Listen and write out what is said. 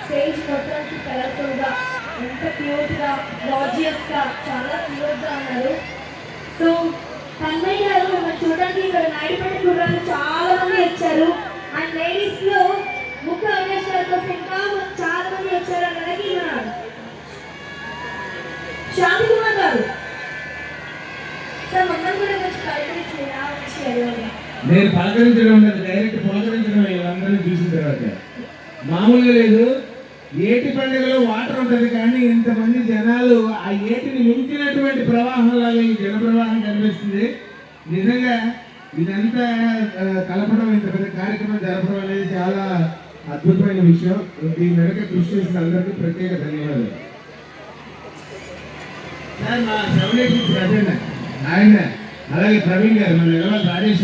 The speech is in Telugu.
స్టేజ్ మొత్తానికి కలర్ఫుల్గా ఎంత క్యూట్గా గార్జియస్గా చాలా క్యూట్గా ఉన్నారు. సో తన్మయ్య గారు మిమ్మల్ని చూడడానికి ఇక్కడ నాయుడుపేట కుర్రాళ్ళు చాలా మంది వచ్చారు. అండ్ లేడీస్లో ముఖ్య అవినేష్ గారి కోసం ఇంకా చాలా మంది వచ్చారు. అలాగే మన శాంతి కుమార్ గారు సార్ మమ్మల్ని కూడా వచ్చి పలకరించారు. నేను పలకరించడం కదా, డైరెక్ట్ పలకరించడం అందరినీ చూసిన తర్వాత మామూలుగా లేదు. ఏటి పండుగలో వాటర్ ఉంటుంది కానీ ఇంతమంది జనాలు ఆ ఏటిని మించినటువంటి ప్రవాహంలాగా ఈ జన ప్రవాహం కనిపిస్తుంది. నిజంగా ఇదంతా కలపడం, ఇంత పెద్ద కార్యక్రమం జరపడం అనేది చాలా అద్భుతమైన విషయం. దీని వెనక కృషి చేసిన అందరికీ ప్రత్యేక ధన్యవాదాలు. సార్ మా 786 ఆయన అలాగే ప్రవీణ్ గారు, మన నిలవాలి రాజేష్